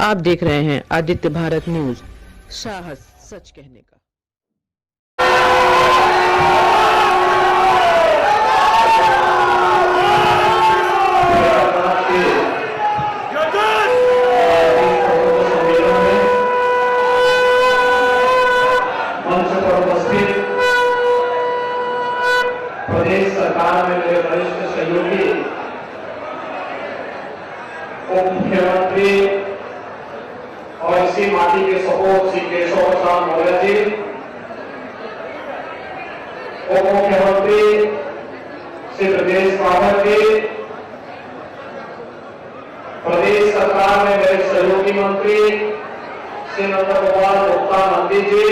आप देख रहे हैं आदित्य भारत न्यूज। साहस सच कहने का। प्रदेश सरकार में मेरे वरिष्ठ सहयोगी उप मुख्यमंत्री और इसी माटी के सपूत श्री केशव प्रसाद मौर्य जी, उप मुख्यमंत्री श्री ब्रजेश पाठक जी, प्रदेश सरकार में मेरे सहयोगी मंत्री श्री नंद गोपाल गुप्ता नंदी जी,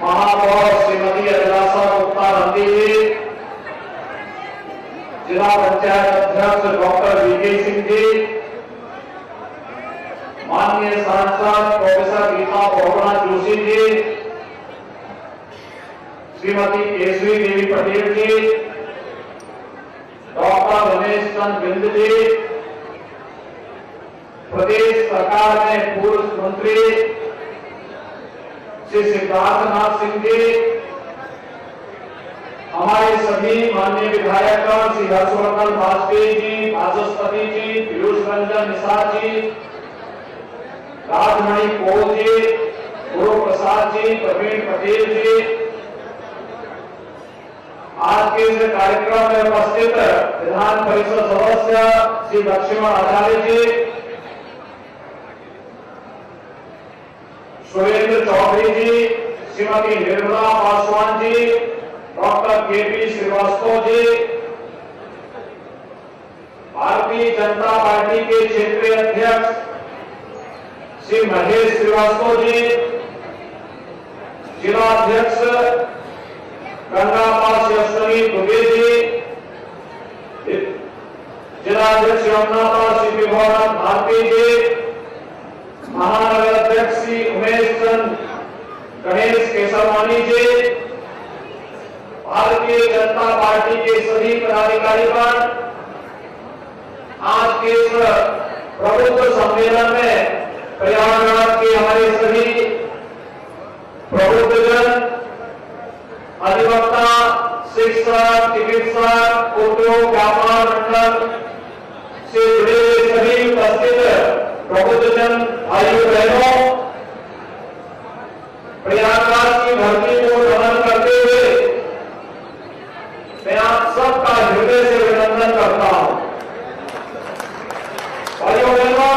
महापौर श्रीमती अभिलाषा गुप्ता नंदी जी, जिला पंचायत अध्यक्ष डॉक्टर वीके सिंह जी, माननीय सांसद प्रोफेसर गीता बोहरा जोशी जी, श्रीमती केशवी देवी पटेल जी, डॉक्टर रमेश चंद्र बिंद जी, प्रदेश सरकार में पूर्व मंत्री श्री सिद्धार्थनाथ सिंह जी, हमारे सभी माननीय विधायक श्री हर्षवर्धन वाजपेयी जी, वाचस्पति जी, पीयूष रंजन निषाद जी, राजमणि कोल जी, गुरु प्रसाद जी, प्रवीण पटेल जी, आज के इस कार्यक्रम में उपस्थित विधान परिषद सदस्य श्री लक्ष्मण आचार्य जी, सुरेंद्र चौधरी जी, Shrimati Nirmala Paswan ji, doctor KP Srivastava ji, Bharatiya Janata party के क्षेत्रीय अध्यक्ष श्री महेश श्रीवास्तव जी, जिला अध्यक्ष गंगापाल अश्वनी दुबे जी, जिला अध्यक्ष यमुनापाल श्री विभोरन भारती जी, महानगर अध्यक्ष श्री उमेश चंद गणेश केसरवानी जी, भारतीय जनता पार्टी के सभी पदाधिकारीगण, आज के इस प्रबुद्ध सम्मेलन में प्रयागराज के हमारे सभी प्रबुद्धजन, अधिवक्ता, शिक्षक, चिकित्सक, उद्योग व्यापार मंडल से जुड़े सभी उपस्थित प्रबुद्धजन भाइयों बहनों, प्रयागराज की धरती को नमन करते हुए मैं आप सबका हृदय से अभिनंदन करता हूं। भाइयों बहनों,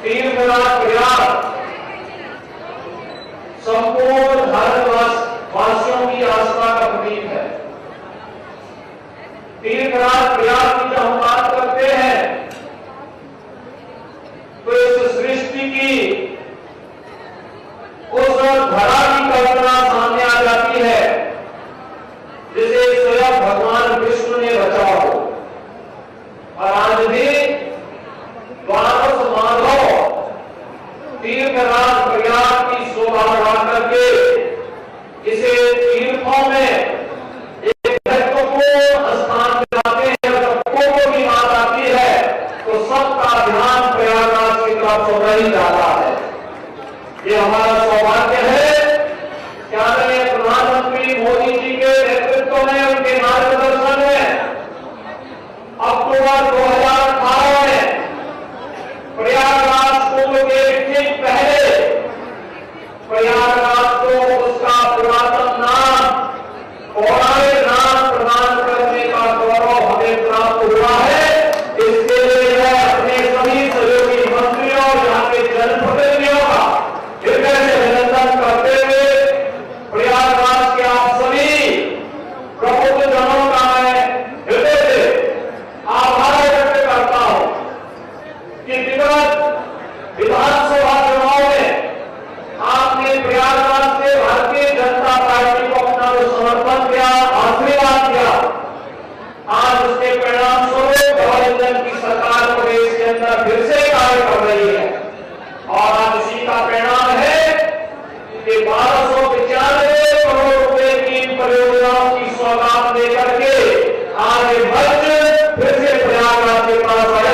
तीर्थराज प्रयाग संपूर्ण भारतवासियों की आस्था का प्रतीक है। तीर्थराज प्रयाग की जब हम बात करते हैं तो इस सृष्टि की उस धरा की कल्पना सामने आ जाती है जिसे स्वयं भगवान विष्णु ने रचा हो, और आज भी द्वादश माधव तीर्थराज प्रयाग की शोभा बढ़ा करके इसे तीर्थों में एक महत्वपूर्ण स्थान दिलाते हैं। सबको को भी बात आती है तो सबका ध्यान प्रयागराज की तरफ होना ही जाता है। ये हमारा सौभाग्य है कि आदरणीय प्रधानमंत्री मोदी जी के नेतृत्व में, उनके मार्गदर्शन में अक्टूबर 2018 में प्रयागराज कुंभ के ठीक पहले प्रयागराज को उसका पुरातन नाम, पौराणिक नाम प्रदान करने का गौरव हमें प्राप्त हुआ है। इसके लिए मैं अपने सभी सहयोगी मंत्रियों और यहाँ के जनप्रतिनिधियों का हृदय से अभिनंदन करते हुए प्रयागराज के आप सभी प्रबुद्धजनों का मैं हृदय से आभार व्यक्त करता हूं कि विगत विधानसभा चुनाव में आपने प्रयागराज से भारतीय जनता पार्टी को अपना जो समर्थन किया, आशीर्वाद किया, आज उसके परिणाम स्वरूप गठबंधन की सरकार प्रदेश के अंदर फिर से कार्य कर रही है। और आज इसी का परिणाम है कि 1295 करोड़ रुपए की परियोजनाओं की सौगात लेकर के आज ये मंच फिर से प्रयागराज के पास आया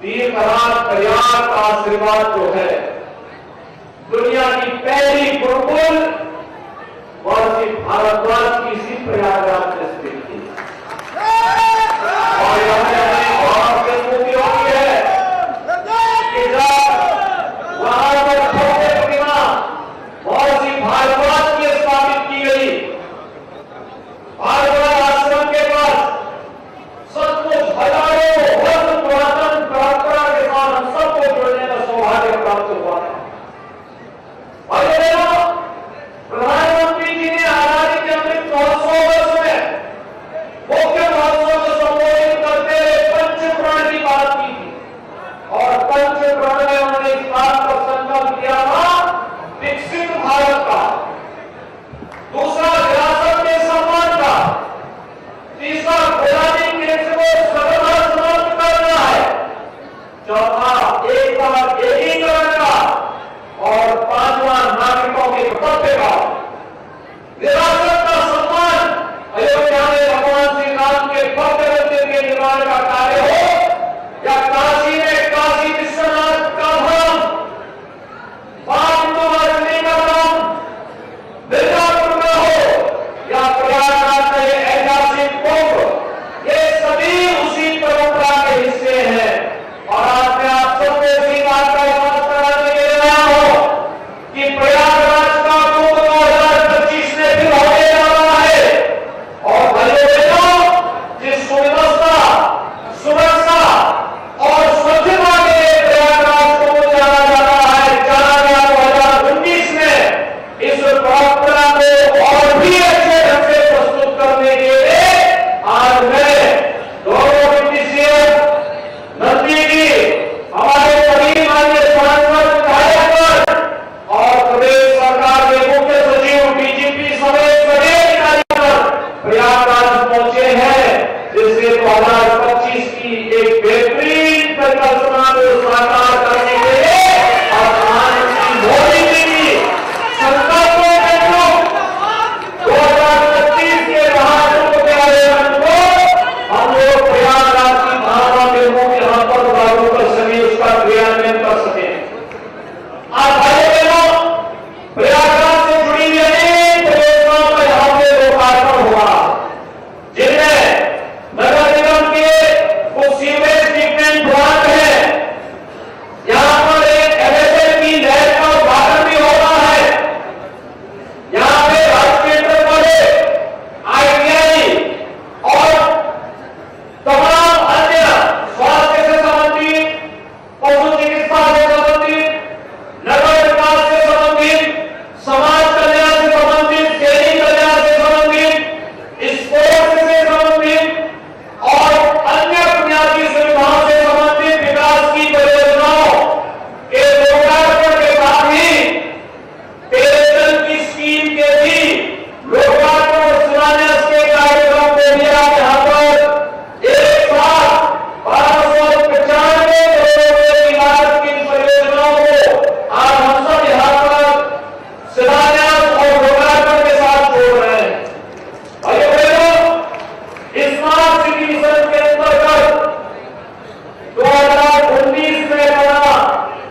तीर्थराज प्रयाग का आशीर्वाद जो है, दुनिया की पहली गुरुकुल महर्षि भारद्वाज की इसी प्रयागराज में स्थित थी। और बहुत स्मृति होती है कि जब वहां पर भव्य प्रतिमा महर्षि भारद्वाज की स्थापित की गई, भारद्वाज आश्रम के पास सचमुच हजारों वर्ष पुरातन परंपरा के साथ हम सबको जुड़ने का सौभाग्य प्राप्त हुआ था। और प्रधानमंत्री जी ने आजादी के अमृत महोत्सव वर्ष में मुख्य महोत्सव को संबोधित करते हुए पंचप्राण की बात की थी। और पंचप्राण में उन्होंने इस बात का संकल्प किया था, विकसित भारत का, दूसरा विरासत के सम्मान का, तीसरा गुलामी के को सर्वथा समाप्त करना है, चौथा एकीकरण का, और पांचवा नागरिकों के कर्तव्य का। विरासत का सम्मान अयोध्या में भगवान श्री राम के भव्य मंदिर के निर्माण का कार्य हो, या काशी में काशी विश्वनाथ का धाम, बागमती का धाम मिर्जापुर का हो, या प्रयागराज का ये ऐतिहासिक कुंभ, ये सभी उसी परंपरा के हिस्से हैं। और आज मैं आप सबको इसी बात का याद कराने के लिए आया हूं कि प्रयागराज का कुंभ 2025 में फिर होने जा रहा है। और भाइयों बहनों, जिस सुव्यवस्था, सुरक्षा और स्वच्छता के लिए प्रयागराज कुंभ जाना जाता है, जाना गया 2019 में, इस परंपरा को और भी अच्छे ढंग से प्रस्तुत करने के लिए आज मैं दोनों विशेष नंदी जी, हमारे सभी माननीय सांसद, विधायकगण और प्रदेश सरकार के मुख्य सचिव, डीजीपी समेत सभी अधिकारीगण प्रयागराज पहुंचे हैं, जिससे 2025 की एक बेहतरीन परिकल्पना को साकार करने के लिए और प्रधानमंत्री मोदी जी की संकल्पों के अनुरूप 2025 के महाकुंभ के आयोजन को हम लोग प्रयागराज की भावना के मुख्य यहाँ पर लागू कर सके, उसका क्रियान्वयन कर सके। आज भाइयों बहनों, प्रयागराज से जुड़ी हुई अनेक परियोजनाओं का यहाँ पे लोकार्पण हुआ, जिनमें नगर निगम के कुछ सीवेज ट्रीटमेंट प्लांट है, यहाँ पर एक एमएसएल की लैब का उद्घाटन भी हो रहा है, यहाँ पे राष्ट्रीय इंटर कॉलेज, ITI और तमाम अन्य स्वास्थ्य से संबंधित, पशु चिकित्सा से संबंधित, नगर विकास से संबंधित, समाज कल्याण से संबंधित, सैनिक कल्याण से संबंधित, स्पोर्ट्स से संबंधित और अन्य बुनियादी सुविधाओं से संबंधित विकास की परियोजनाओं के लोकार्पण के साथ ही पेयजल की स्कीम के भी लोकार्पण और शिलान्यास के कार्यक्रम को भी आप यहाँ पर एक साथ 1295 करोड़ रुपए की लागत की परियोजनाओं को आज हम सब यहाँ पर शिलान्यास और लोकार्पण के साथ जोड़ रहे हैं। भाइयों बहनों, स्मार्ट सिटी मिशन के अंतर्गत 2019 में बना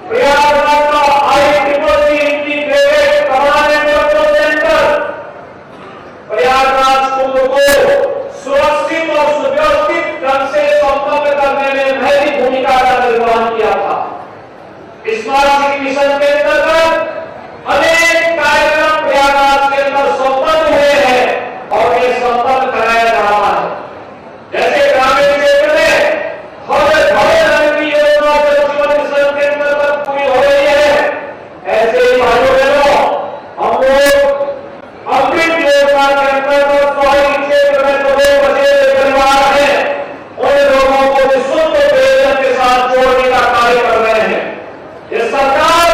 प्रयागराज का ICCC integrated command and control centre Prayagraj Kumbh को सुरक्षित और सुव्यवस्थित ढंग से संपन्न करने में महत्वपूर्ण भूमिका का निर्वहन किया था। स्मार्ट सिटी मिशन के अंतर्गत अनेक कार्यक्रम प्रयागराज के अंदर संपन्न हुए हैं और ये संपन्न कराया जा रहा है। जैसे ग्रामीण क्षेत्र में भव्य नगर की योजना जल जीवन मिशन के अंतर्गत पूरी हो रही है, ऐसे ही भाइयों बहनों, हम लोग अमृत योजना के अंतर्गत शहरी क्षेत्र में जो लोग बचे हुए परिवार हैं, उन लोगों को निःशुल्क पेयजल के साथ जोड़ने का कार्य कर रहे हैं। ये सरकार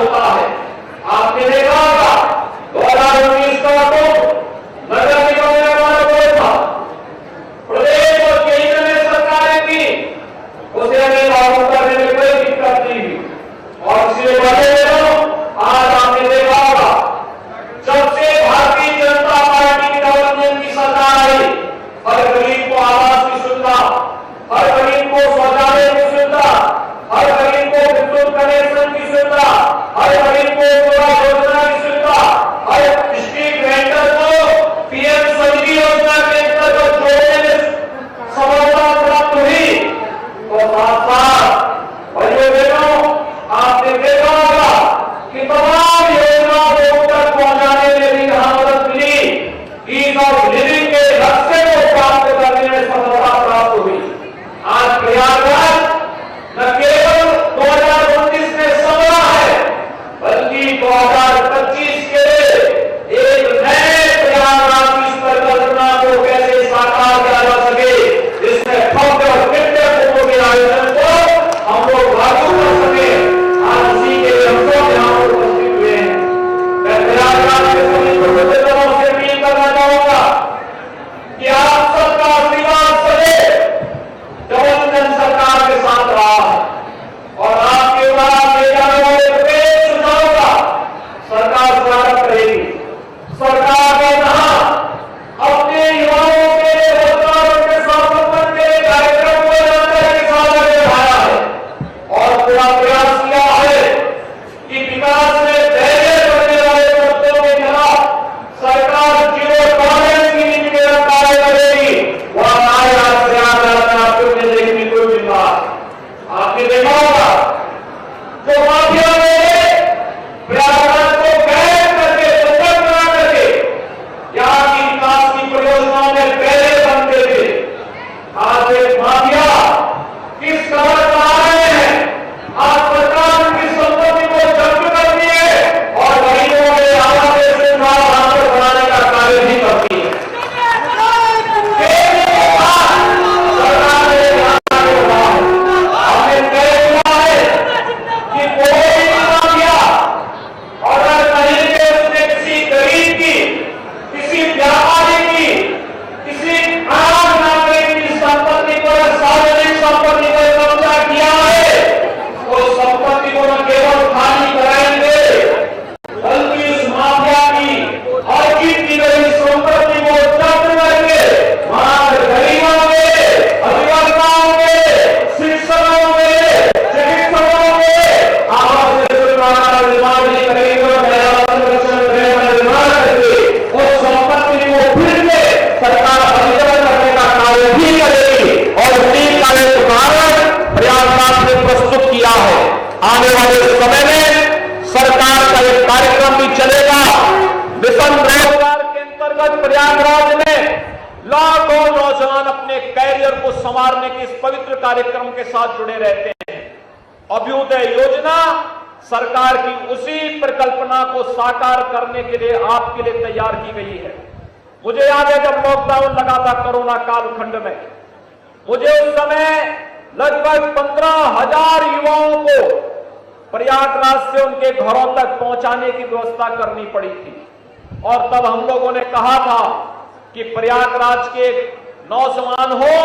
होता है। आपने देखा होगा 2019 का तो नगर निगम निर्माण बोर्ड था, प्रदेश और केंद्र में सरकारें थी, उसे हमें लागू करने में कोई दिक्कत नहीं हुई। और इसलिए बड़े दिनों आज आपने देखा होगा जब से भारतीय जनता पार्टी की गवर्नमेंट की सरकार आई, हर गरीब को आवास की सुविधा, हर गरीब को शौचालय की सुविधा, हर गरीब को विद्युत कनेक्शन की सुविधा, हर गरीब को योजना की सुविधा, हर स्ट्रीट वेंडर को पीएम स्वनिधि योजना के अंतर्गत जोड़ने में सफलता प्राप्त हुई। तो साथ साथ भाइयों बहनों आपने देखा होगा कि तमाम योजनाओं को तक पहुंचाने में भी यहाँ मदद मिली, ईज ऑफ लिविंग के लक्ष्य को प्राप्त करने में सफलता प्राप्त हुई। आज प्रयागराज न केवल 2029 में सपना है, बल्कि 2025 के एक नए प्रयागराज की परिकल्पना को कैसे साकार किया जा सके, जिसमें भव्य और दिव्य कुंभ के आयोजन को हम लोग लागू कर सके। आज उसी के लिए हम सब यहाँ पर उपस्थित हुए हैं। मैं प्रयागराज के सभी प्रबंधकों से अपील करना चाहूंगा कि आप सबका आशीर्वाद सदैव गठबंधन सरकार के साथ रहा है और आपके द्वारा दिए जाने वाले प्रत्येक सुझाव का सरकार स्वागत करेगी। सरकार ने कहा अपने युवाओं के लिए रोजगार के संवर्धन के लिए कार्यक्रम को जानकारी के साथ आगे बढ़ाया है और पूरा प्रयास किया है कि विकास में धैर्य करने वाले मुद्दों के खिलाफ सरकार जीरो टॉलरेंस की नीति के साथ कार्य करेगी। वह कार्य आज प्रयागराज में आपको देखने को मिल रहा है। आपने देखा होगा जो माफिया ने प्रयागराज को कैद करके बंधक बना करके यहाँ की विकास की परियोजनाओं में पहले बनते थे, आज एक माफिया किस कदर बना रहे हैं। आज सरकार की संपत्ति को जब्त करती है और गरीबों के आवास से बनाने का कार्य भी करती है। सरकार ने हमने तय किया है कि कोई भी माफिया अगर कहीं पे उसने किसी गरीब की, किसी व्यापारी की, किसी आम नागरिक की संपत्ति पर, सार्वजनिक संपत्ति पर कब्जा किया है, तो संपत्ति को न केवल खाली कराएंगे बल्कि इस माफिया की अर्जित की गई संपत्ति को जब्त करके वहां गरीबों के, अभियंताओं के, शिक्षकों के, चिकित्सकों के आवास निर्माण नहीं करेंगे और निर्माण करके उस संपत्ति को फिर से सरकार अधिग्रहण करने का कार्य भी करेगी और उसी कार्य को कारण प्रयागराज ने प्रस्तुत किया है। आने वाले समय में सरकार का एक कार्यक्रम भी चलेगा। मिशन रोजगार के अंतर्गत प्रयागराज में लाखों नौजवान अपने कैरियर को संवारने के इस पवित्र कार्यक्रम के साथ जुड़े रहते हैं। अभ्युदय योजना सरकार की उसी परिकल्पना को साकार करने के लिए आपके लिए तैयार की गई है। मुझे याद है जब लॉकडाउन लगा था कोरोना कालखंड में, मुझे उस समय लगभग 15,000 युवाओं को प्रयागराज से उनके घरों तक पहुंचाने की व्यवस्था करनी पड़ी थी और तब हम लोगों ने कहा था कि प्रयागराज के नौजवान हो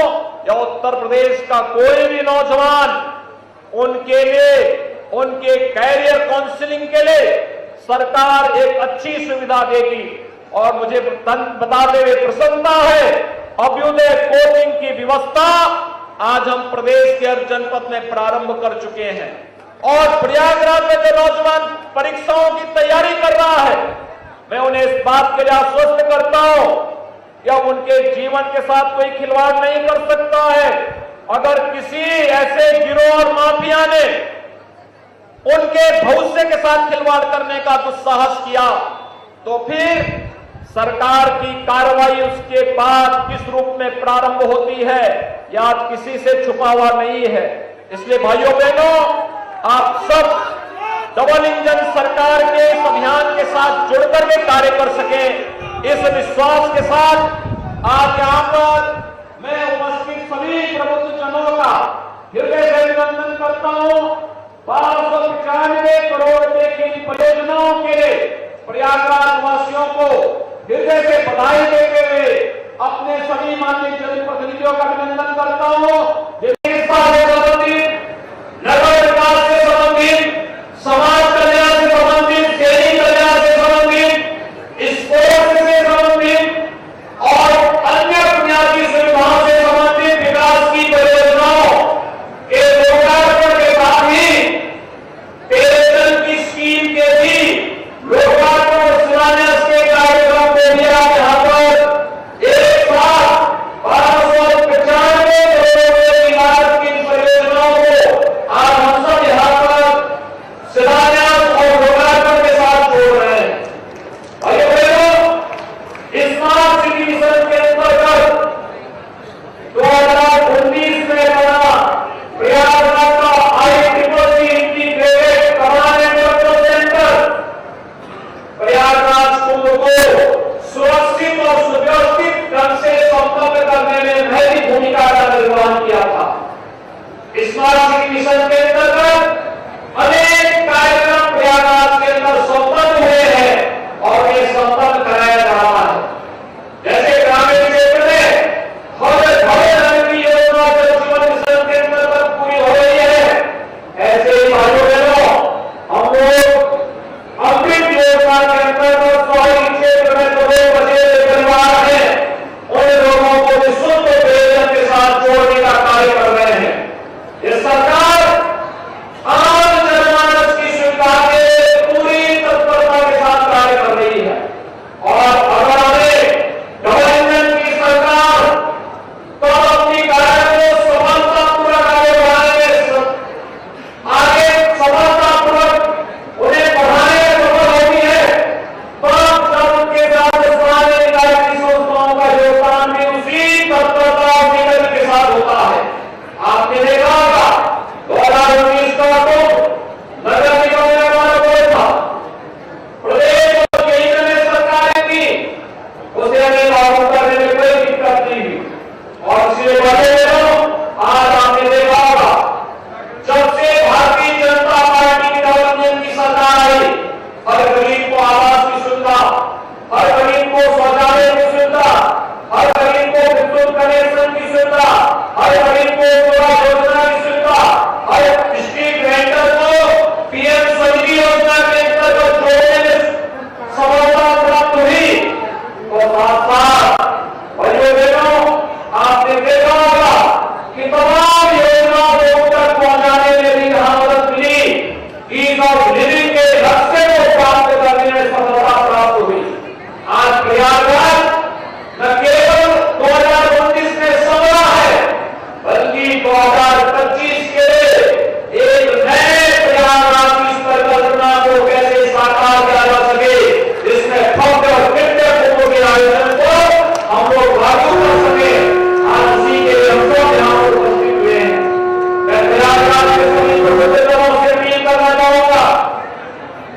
या उत्तर प्रदेश का कोई भी नौजवान, उनके लिए उनके कैरियर काउंसलिंग के लिए सरकार एक अच्छी सुविधा देगी। और मुझे बताते हुए प्रसन्नता है, अभ्युदय कोचिंग की व्यवस्था आज हम प्रदेश के हर जनपद में प्रारंभ कर चुके हैं और प्रयागराज में जो नौजवान परीक्षाओं की तैयारी कर रहा है, मैं उन्हें इस बात के लिए आश्वस्त करता हूं कि अब उनके जीवन के साथ कोई खिलवाड़ नहीं कर सकता है। अगर किसी ऐसे गिरोह और माफिया ने उनके भविष्य के साथ खिलवाड़ करने का दुस्साहस किया तो फिर सरकार की कार्रवाई उसके बाद किस रूप में प्रारंभ होती है यह आज किसी से छुपा हुआ नहीं है। इसलिए भाइयों बहनों, आप सब डबल इंजन सरकार के इस अभियान के साथ जुड़कर के कार्य कर सके, इस विश्वास के साथ आज यहां पर मैं उपस्थित सभी प्रबुद्धजनों का हृदय से अभिनंदन करता हूं। 595 करोड़ रुपए की परियोजनाओं के लिए प्रयागराज वासियों को हृदय से बधाई देते हुए अपने सभी माननीय जनप्रतिनिधियों का अभिनंदन करता हूं। नगर विकास से संबंधित, समाज कल्याण से संबंधित, शहरी कल्याण से संबंधित, स्पोर्ट्स से संबंधित और अन्य बुनियादी सुविधाओं से संबंधित विकास की परियोजनाओं के लोकार्पण के साथ ही पेयजल की स्कीम के भी लोकार्पण और शिलान्यास के कार्यक्रम को भी आप यहाँ पर एक साथ 1295 करोड़ की लागत की परियोजनाओं को आज हम सब यहाँ पर शिलान्यास और लोकार्पण के साथ जोड़ रहे हैं। भाइयों बहनों, स्मार्ट सिटी मिशन के अंतर्गत 2019 में बना प्रयागराज का ICC integrated command and control centre Prayagraj Kumbh को सुरक्षित और सुव्यवस्थित ढंग से संपन्न करने में महत्वपूर्ण भूमिका का निर्वहन किया था। स्मार्ट सिटी मिशन के अंतर्गत अनेक कार्यक्रम प्रयागराज के अंदर संपन्न हुए हैं और ये संपन्न कराया जा रहा है। जैसे ग्रामीण क्षेत्र में भव्य नगर की योजना जल जीवन मिशन के अंतर्गत पूरी हो रही है, ऐसे ही भाइयों बहनों हम लोग अमृत योजना के अंतर्गत शहरी क्षेत्र में जो लोग बचे परिवार हैं उन लोगों को भी शुद्ध पेयजल के साथ जोड़ने का कार्य कर रहे हैं। ये सरकार आम जनमानस की सुविधा के पूरी तत्परता के साथ कार्य कर रही है और अगर हमें डबल इंजन की सरकार तो अपनी कार्य को सफलतापूर्वक आगे बढ़ाने आगे सफलतापूर्वक उन्हें बढ़ाने में सफल होती है, तब जब उनके साथ समाज निकाय की संस्थाओं का योगदान भी उसी तत्परता और निगरानी के साथ होता है। आपने देखा होगा 2019 का तो नगर निगम निर्माण बोर्ड था, प्रदेश और केंद्र में सरकारें थी, उसे हमें लागू करने में कोई दिक्कत नहीं हुई और इसलिए बड़े आज आपने देखा होगा जब से भारतीय जनता पार्टी की गवर्नमेंट की सरकार आई, हर गरीब को आवास की सुविधा, हर गरीब को शौचालय की सुविधा, हर गरीब को विद्युत कनेक्शन की सुविधा, हर गरीब को योजना की सुविधा, हर स्ट्रीट वेंडर को पीएम स्वनिधि योजना के अंतर्गत जोड़ने में सफलता प्राप्त हुई। तो साथ साथ भाइयों बहनों आपने देखा होगा कि तमाम योजनाओं को तक पहुंचाने में भी यहाँ मदद मिली, ईज ऑफ लिविंग के लक्ष्य को प्राप्त करने में सफलता प्राप्त हुई। आज प्रयागराज न केवल 2029 में समा है बल्कि 2025 के एक नए प्रयागराज की इस परिकल्पना को कैसे साकार किया जा सके, जिसमें भव्य और दिव्य कुंभ के आयोजन को हम लोग लागू कर सके, आज उसी के लिए हम सब यहाँ पर उपस्थित हुए हैं। मैं प्रयागराज के सभी प्रतिनिधियों से अपील करना चाहूंगा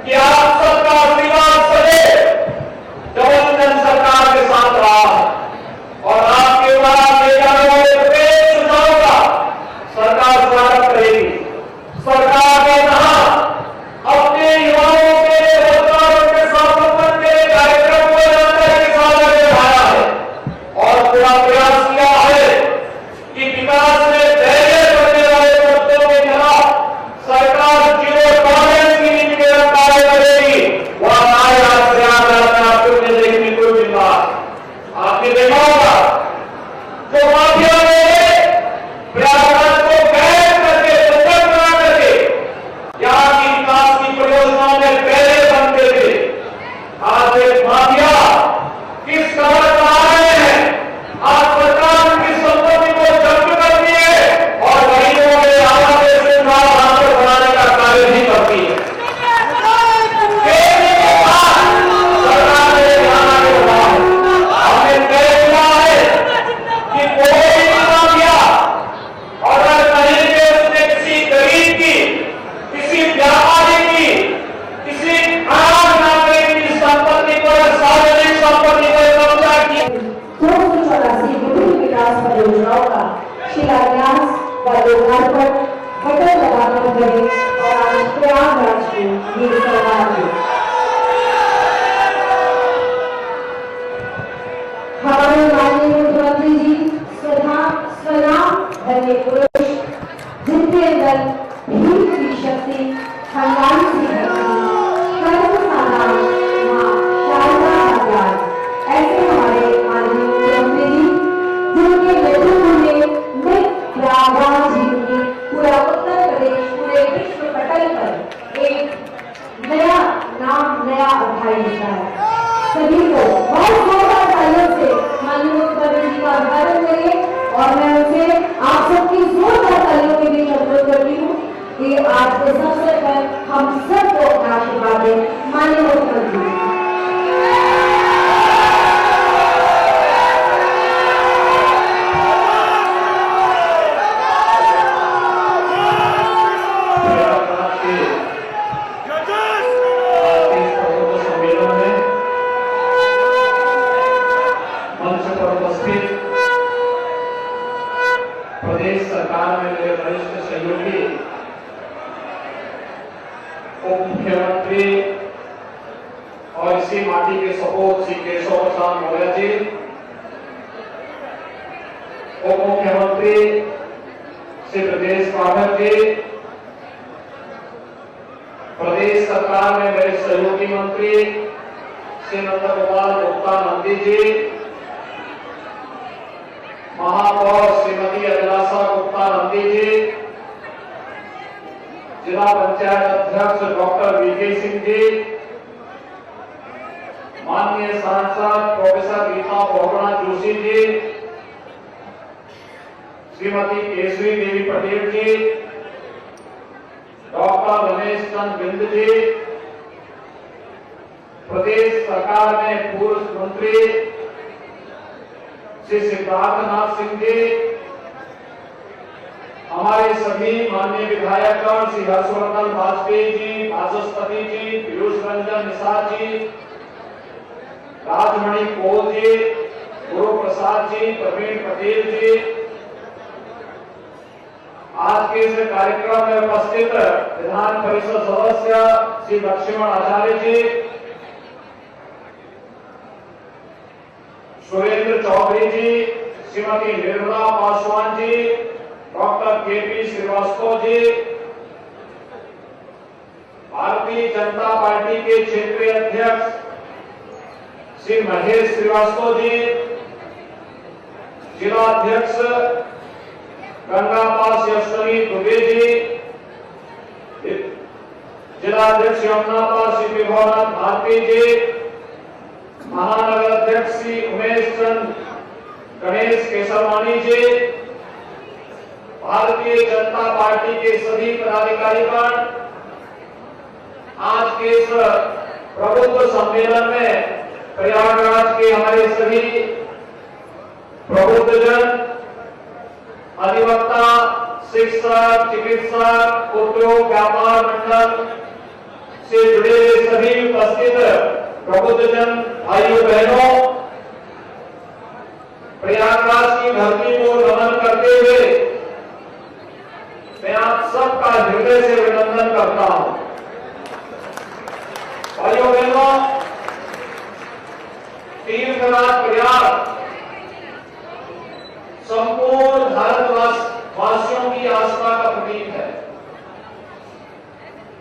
कि आप सबका आशीर्वाद सदैव जन सरकार के साथ रहा है और आपके द्वारा ले जाने वाले प्रत्येक सुझाव का सरकार स्वागत करेगी। सरकार ने कहा अपने युवाओं के रोजगार और के संवर्धन के कार्यक्रम को जानकारी के साथ आगे बढ़ाया है और पूरा प्रयास किया है कि विकास में धैर्य करने वाले मुद्दों के खिलाफ सरकार जीरो टॉलरेंस की नीति के साथ कार्य करेगी। वह कार्य आज प्रयागराज में आपको देखने को मिल रहा है। आपने देखा होगा जो माफिया ने प्रयागराज को कैद करके बंधक बना करके यहाँ की विकास की परियोजनाओं में पहले बनते थे, आज एक माफिया किस कदर आ रहे हैं। आज सरकार की संपत्ति को जब्त करती है और गरीबों के आवास सुविधा बनाने का कार्य भी करती है। सरकार ने ध्यान आगे बढ़ा है, हमने तय किया है कि कोई भी माफिया अगर कहीं पे उसने किसी गरीब की, किसी व्यापारी की, किसी आम नागरिक की संपत्ति पर, सार्वजनिक संपत्ति पर कब्जा किया, 284 विभिन्न विकास परियोजनाओं का शिलान्यास व लोकार्पण बटन दबाकर करें और आज प्रयागराज को ये सरकार नया अध्याय लिखा है। सभी को बहुत जोरदार तालियों से माननीय मुख्यमंत्री जी का अभिवादन करिए और मैं उनसे आप सबकी जोरदार तालियों के बीच अनुरोध करती हूँ कि आज इस अवसर पर हम सबको अपना आशीर्वाद दें। माननीय मुख्यमंत्री प्रदेश सरकार में मेरे वरिष्ठ सहयोगी उप मुख्यमंत्री और इसी माटी के सपूत श्री केशव प्रसाद मौर्य जी, उप मुख्यमंत्री श्री ब्रजेश पाठक जी, प्रदेश सरकार में मेरे सहयोगी मंत्री श्री नंदगोपाल गुप्ता नंदी जी, महापौर श्रीमती अभिलाषा गुप्ता नंदी जी, जिला पंचायत अध्यक्ष डॉक्टर वीके सिंह जी, माननीय सांसद प्रोफेसर गीता बहुगुणा जोशी जी, श्रीमती केसरी देवी पटेल जी, डॉक्टर रमेश चंद्र बिंद जी, प्रदेश सरकार में पूर्व मंत्री श्री सिद्धार्थनाथ सिंह जी, हमारे सभी माननीय विधायकगण श्री हर्षवर्धन वाजपेयी जी, वाचस्पति जी, पीयूष रंजन निषाद जी, राजमणि कोल जी, गुरु प्रसाद जी, प्रवीण पटेल जी, आज के इस कार्यक्रम में उपस्थित विधान परिषद सदस्य श्री लक्ष्मण आचार्य जी, सुरेंद्र चौधरी जी, Shrimati Nirmala Paswan ji, doctor KP Srivastava ji, Bharatiya Janata party के क्षेत्रीय अध्यक्ष श्री महेश श्रीवास्तव जी, जिला अध्यक्ष गंगापाल यशवनी दुबे जी, जिला अध्यक्ष यमुनापाल श्री विभवनाथ भारती जी, महानगर अध्यक्ष श्री उमेश चंद गणेश केसरवानी जी, भारतीय जनता पार्टी के सभी पदाधिकारीगण, आज के इस प्रबुद्ध सम्मेलन में प्रयागराज के हमारे सभी प्रबुद्धजन, अधिवक्ता, शिक्षक, चिकित्सक, उद्योग व्यापार मंडल से जुड़े हुए सभी उपस्थित प्रबुद्धजन भाइयों बहनों, प्रयागराज की धरती को नमन करते हुए मैं आप सबका हृदय से अभिनंदन करता हूं। भाइयों बहनों, तीर्थराज प्रयाग संपूर्ण भारतवासियों की आस्था का प्रतीक है।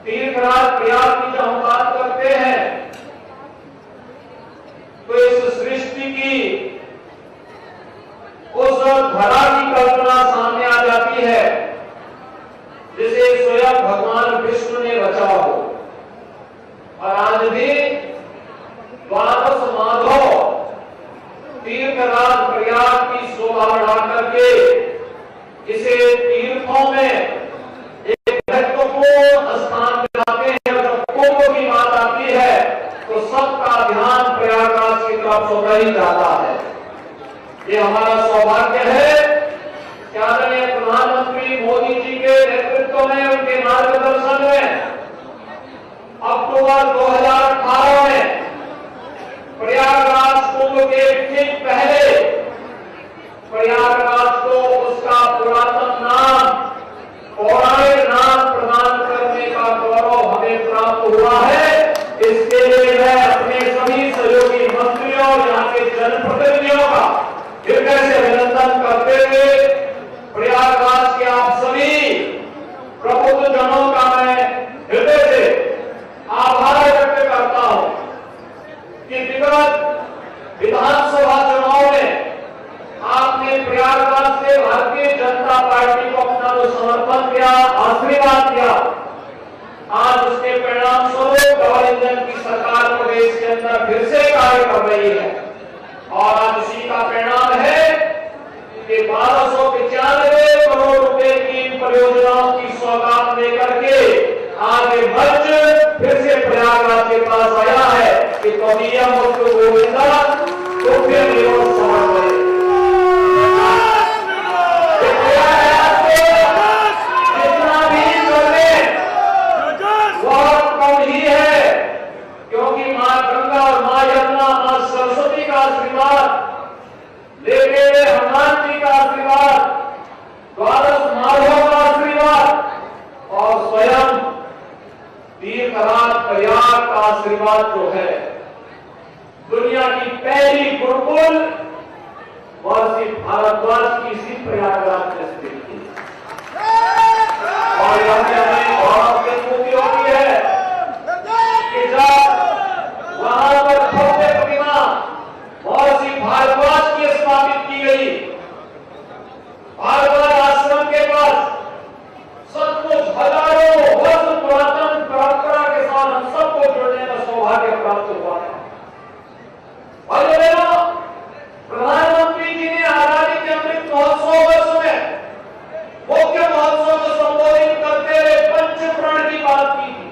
तीर्थराज प्रयाग की जब हम बात करते हैं तो इस सृष्टि की उस धरा की कल्पना सामने आ जाती है जिसे स्वयं भगवान विष्णु ने रचा हो। और आज भी द्वादश माधव तीर्थराज प्रयाग की शोभा बढ़ा करके इसे तीर्थों में एक महत्वपूर्ण स्थान दिलाते हैं। जब कुंभ की बात आती है तो सबका ध्यान प्रयागराज की तरफ होकर ही जाता है। ये हमारा सौभाग्य है कि आदरणीय प्रधानमंत्री मोदी जी के नेतृत्व में, उनके मार्गदर्शन में अक्टूबर 2018 में प्रयागराज कुंभ के ठीक पहले प्रयागराज को उसका पुरातन नाम, पौराणिक नाम प्रदान करने का गौरव हमें प्राप्त हुआ है। इसके लिए मैं अपने सभी सहयोगी मंत्रियों और यहाँ के जनप्रतिनिधियों का हृदय से अभिनंदन करते हुए प्रयागराज के आप सभी प्रबुद्ध जनों का मैं फिर से कार्य कर रही है और आज इसी का परिणाम है कि 1295 करोड़ रुपए की इन परियोजनाओं की सौगात लेकर के आगे मंच फिर से प्रयागराज के पास आया है कि कौमिया मुक्त गोविंदा तो फिर समझ जितना भी करने बहुत कम ही है, क्योंकि मां गंगा और मां यमुना मां सरस्वती का आशीर्वाद, लेके हनुमान जी का आशीर्वाद, द्वादश माधव का आशीर्वाद और स्वयं तीर्थराज प्रयाग का आशीर्वाद जो है, दुनिया की पहली गुरुकुल वर्षी भारद्वाज की इसी प्रयागराज में स्थित की और हमें बहुत अनुभूति होती है कि जब वहां पर भव्य प्रतिमा महर्षि भारद्वाज की स्थापित की गई, भारद्वाज आश्रम के पास सचमुच हजारों वर्ष पुरातन परंपरा के साथ हम सबको जुड़ने का सौभाग्य प्राप्त हुआ था। प्रधानमंत्री जी ने आजादी के अमृत महोत्सव वर्ष में मुख्य महोत्सव को संबोधित करते हुए पंचप्रण की बात की थी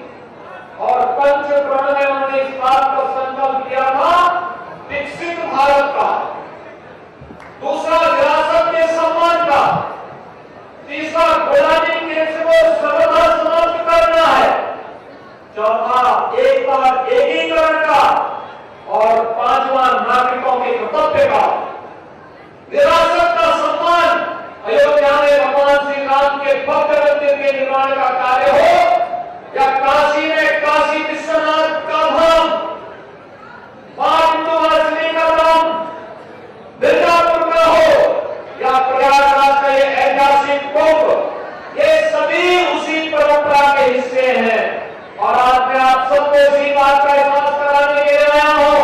और पंचप्रण में उन्होंने इस बात का संकल्प किया था, विकसित भारत का, दूसरा विरासत के सम्मान का, तीसरा गुलामी के को सर्वथा समाप्त करना है, चौथा एकता एकीकरण का और पांचवा नागरिकों के कर्तव्य का। विरासत का सम्मान अयोध्या में भगवान श्री राम के भव्य मंदिर के निर्माण का कार्य हो या काशी में काशी विश्वनाथ का धाम, वाराणसी का धाम, मिर्जापुर का हो या प्रयागराज का ये ऐतिहासिक कुंभ, ये सभी उसी परंपरा के हिस्से हैं। और आज मैं आप सबको इसी बात का एहसास कराने के लिए आया हूं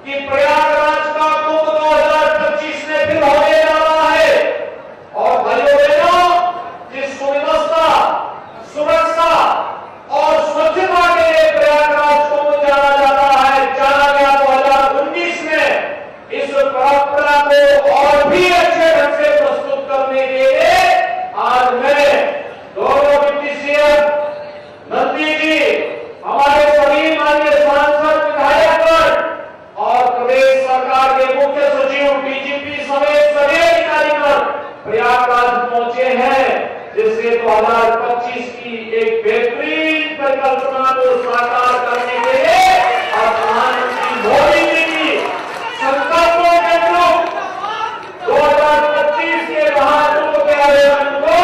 कि प्रयागराज का कुंभ 2025 में फिर होने जा रहा है और भाइयों बहनों, जिस सुव्यवस्था, सुरक्षा और स्वच्छता के लिए प्रयागराज कुंभ जाना जाता है, जाना गया 2019 में, इस परंपरा को और भी अच्छे ढंग से प्रस्तुत करने के लिए आज मैं दोनों डिप्टी सीएम नंदी जी, हमारे सभी माननीय सांसद, विधायक और प्रदेश सरकार के मुख्य सचिव, डीजीपी समेत सभी अधिकारीगण प्रयागराज पहुंचे हैं, जिससे 2025 की एक बेहतरीन परिकल्पना को साकार करने के लिए और प्रधानमंत्री मोदी जी की संकल्पों के अनुरूप 2025 के महाकुंभ के आयोजन को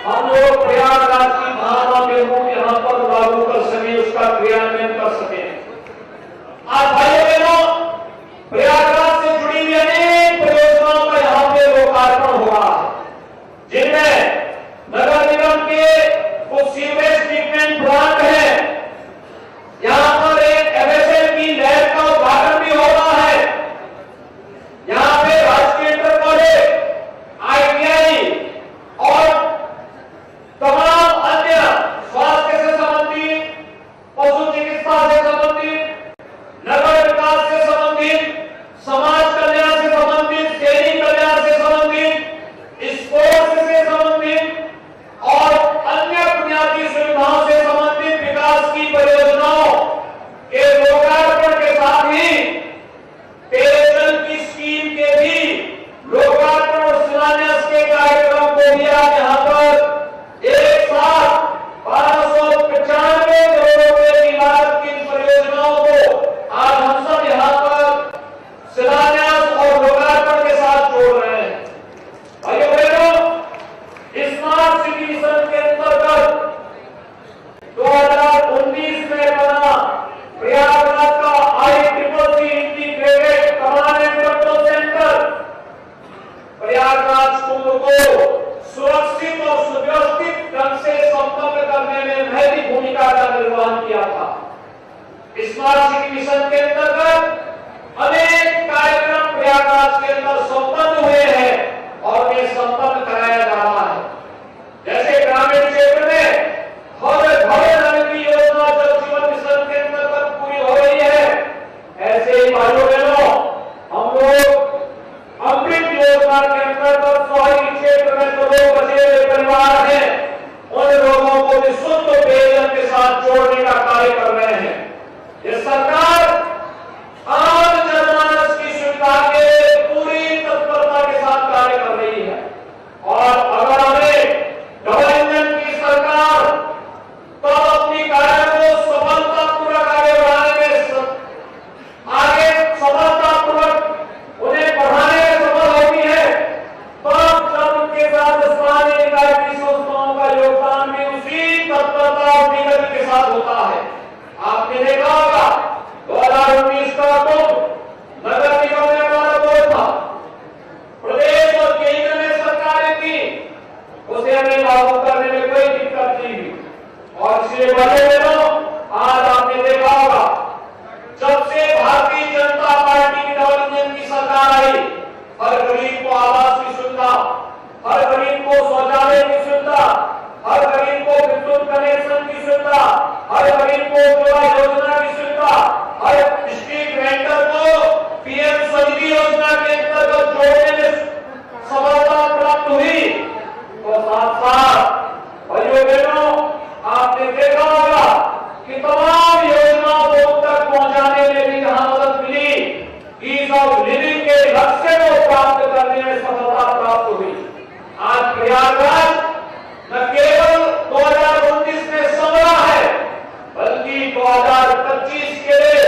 हम लोग प्रयागराज की भावना के रूप यहां पर लागू कर सके, उसका क्रियान्वयन कर सके। आज भाइयों बहनों, प्रयागराज से जुड़ी हुई अनेक परियोजनाओं का यहां पे लोकार्पण हुआ है, जिनमें नगर निगम के कुछ सीवेज ट्रीटमेंट प्लांट है, यहां पर एक एमएसएल की लैब का उद्घाटन भी हो रहा है, यहां पे राजकीय इंटर कॉलेज, आईटीआई और तमाम अन्य स्वास्थ्य से संबंधित, पशु चिकित्सा से संबंधित, नगर विकास से संबंधित, समाज कल्याण से संबंधित, शहरी कल्याण से संबंधित, स्पोर्ट्स से संबंधित और अन्य बुनियादी सुविधाओं से संबंधित विकास की परियोजनाओं के लोकार्पण के साथ ही पेयजल की स्कीम के भी लोकार्पण और शिलान्यास के कार्यक्रम को भी आज यहां पर एक साथ 1295 करोड़ रुपए की लागत की परियोजनाओं को आज हम सब यहां पर शिलान्यास और लोकार्पण के साथ जोड़ रहे हैं। भाइयों बहनों, स्मार्ट सिटी मिशन के अंतर्गत 2019 में बना प्रयागराज का ICCC integrated command and control centre Prayagraj Kumbh को सुरक्षित और सुव्यवस्थित ढंग से संपन्न करने में महत्वपूर्ण भूमिका का निर्वहन किया था। स्मार्ट सिटी मिशन के अंतर्गत अनेक कार्यक्रम प्रयागराज के अंदर संपन्न हुए हैं और ये संपन्न कराया जा रहा है। जैसे ग्रामीण क्षेत्र में भव्य नल की योजना जल जीवन मिशन के अंतर्गत पूरी हो रही है, ऑफ लिविंग के लक्ष्य को प्राप्त करने में सफलता प्राप्त हुई। आज प्रयागराज न केवल 2029 में संवरा है, बल्कि 2025 के लिए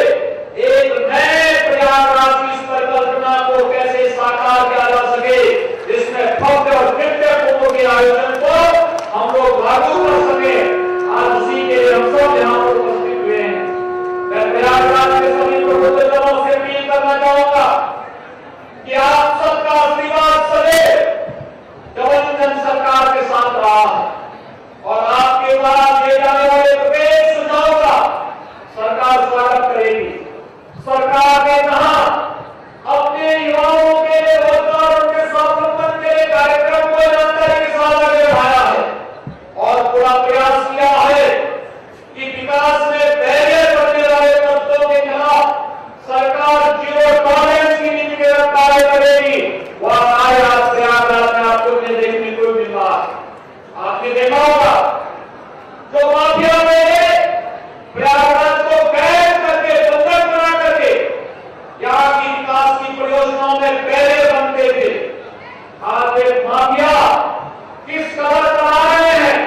एक नए प्रयागराज की इस परिकल्पना को कैसे साकार किया जा सके, जिसमें भव्य और दिव्य कुंभ के आयोजन को हम लोग लागू कर सके। आज उसी के लिए हम सब यहाँ पर उपस्थित हुए हैं। मैं प्रयागराज के सभी प्रबुद्धजनों से अपील करना चाहूंगा कि आप सबका आशीर्वाद सदैव डबल इंजन सरकार के साथ रहा है और आपके द्वारा दिए जाने वाले प्रत्येक सुझाव का सरकार स्वागत करेगी। सरकार ने कहा अपने युवाओं के लिए रोजगार, उनके स्वावलंबन के लिए कार्यक्रम को जानकारी के साथ आगे बढ़ाया है और पूरा प्रयास किया है कि विकास में बैरियर बनने वाले तत्वों के खिलाफ सरकार जीरो टॉलरेंस की नीति के साथ कार्य करेगी। वह कार्य आज प्रयागराज में आपको देखने को मिला। आपने देखा होगा जो माफिया में प्रयागराज को कैद करके, बंधक बना करके यहाँ की विकास की परियोजनाओं में बैरियर बनते थे, आज एक माफिया किस कदर करा रहे हैं।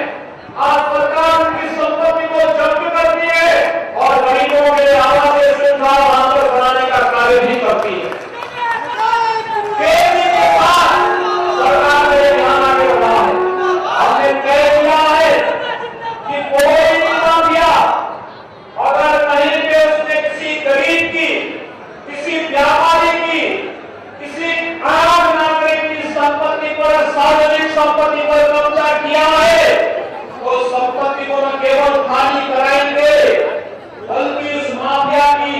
आज सरकार उनकी संपत्ति को जब्त करती है और गरीबों के आवास सुविधा वहां पर बनाने का कार्य भी करती है। तेजी के साथ सरकार ने ध्यान आगे बढ़ा है। हमने तय किया है कि कोई भी माफिया अगर कहीं पे उसने किसी गरीब की, किसी व्यापारी की, किसी आम नागरिक की संपत्ति पर, सार्वजनिक संपत्ति पर कब्जा किया है, तो संपत्ति को न केवल खाली कराएंगे बल्कि उस माफिया की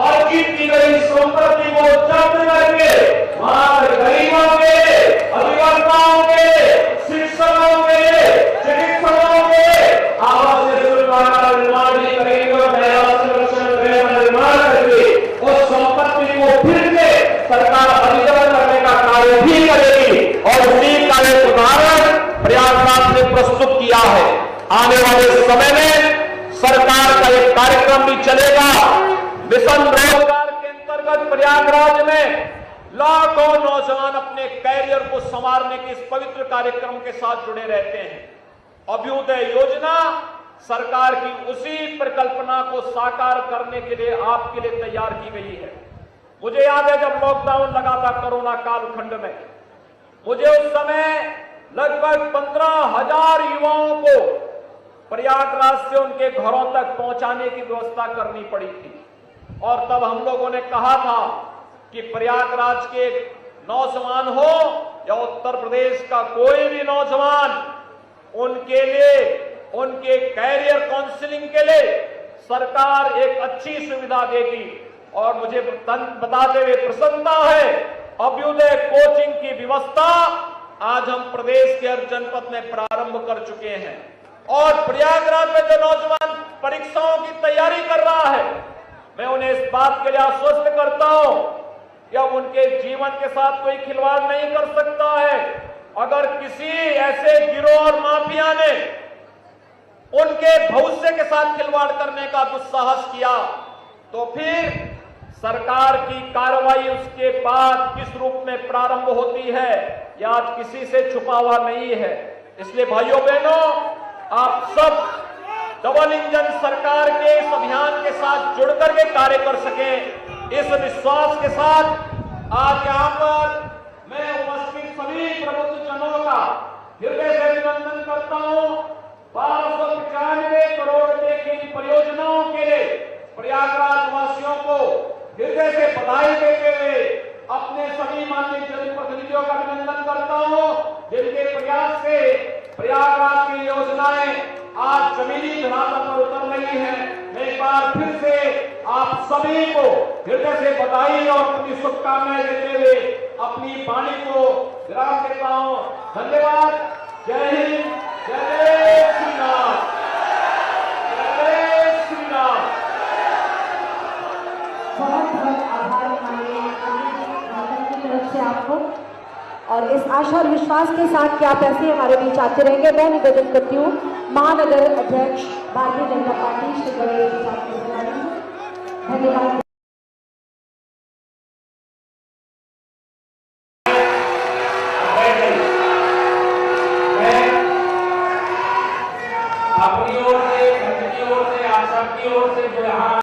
अर्जित की गई संपत्ति को जब्त करके वहां पर गरीबों के, अभिकर्ताओं के, शिक्षकों के, चिकित्सकों के आवास सुविधा का निर्माण भी करेंगे। महिला संरक्षण गृह का निर्माण करके उस संपत्ति को फिर से सरकार अधिग्रहण करने का कार्य भी करेगी और उसी का एक उदाहरण प्रयागराज ने प्रस्तुत किया है। आने वाले समय में सरकार का एक कार्यक्रम भी चलेगा। मिशन रोजगार के अंतर्गत प्रयागराज में लाखों नौजवान अपने कैरियर को संवारने के इस पवित्र कार्यक्रम के साथ जुड़े रहते हैं। अभ्युदय योजना सरकार की उसी परिकल्पना को साकार करने के लिए आपके लिए तैयार की गई है। मुझे याद है जब लॉकडाउन लगा था कोरोना कालखंड में, मुझे उस समय लगभग 15,000 युवाओं को प्रयागराज से उनके घरों तक पहुंचाने की व्यवस्था करनी पड़ी थी और तब हम लोगों ने कहा था कि प्रयागराज के नौजवान हो या उत्तर प्रदेश का कोई भी नौजवान, उनके लिए, उनके कैरियर काउंसलिंग के लिए सरकार एक अच्छी सुविधा देगी। और मुझे बताते हुए प्रसन्नता है, अभ्युदय कोचिंग की व्यवस्था आज हम प्रदेश के हर जनपद में प्रारंभ कर चुके हैं और प्रयागराज में जो नौजवान परीक्षाओं की तैयारी कर रहा है, मैं उन्हें इस बात के लिए आश्वस्त करता हूं कि अब उनके जीवन के साथ कोई खिलवाड़ नहीं कर सकता है। अगर किसी ऐसे गिरोह और माफिया ने उनके भविष्य के साथ खिलवाड़ करने का दुस्साहस किया तो फिर सरकार की कार्रवाई उसके बाद किस रूप में प्रारंभ होती है यह आज किसी से छुपा हुआ नहीं है। इसलिए भाइयों बहनों, आप सब डबल इंजन सरकार के इस अभियान के साथ जुड़कर के कार्य कर सके, इस विश्वास के साथ आज यहाँ पर मैं उपस्थित सभी प्रबुद्धजनों का हृदय से अभिनंदन करता हूँ। 1295 करोड़ रुपए की परियोजनाओं के लिए प्रयागराज वासियों को हृदय से बधाई देते हुए अपने सभी माननीय जनप्रतिनिधियों का अभिनंदन करता हूं, जिनके प्रयास से प्रयागराज की योजनाएं आज जमीनी धरातल पर उतर रही हैं। मैं एक बार फिर से आप सभी को हृदय से बधाई और अपनी शुभकामनाएं देते हुए अपनी वाणी को विराम देता हूं। धन्यवाद। जय हिंद, जय श्री राम, जय श्री राम। बहुत बहुत आभार माननीय की तरफ से आपको, और इस आशा और विश्वास के साथ कि आप ऐसे हमारे बीच आते रहेंगे, मैं निवेदन करती हूँ महानगर अध्यक्ष भारतीय जनता पार्टी श्री गणेश। धन्यवाद। अपनी ओर से, मंच की ओर से, आप सबकी ओर से जो यहाँ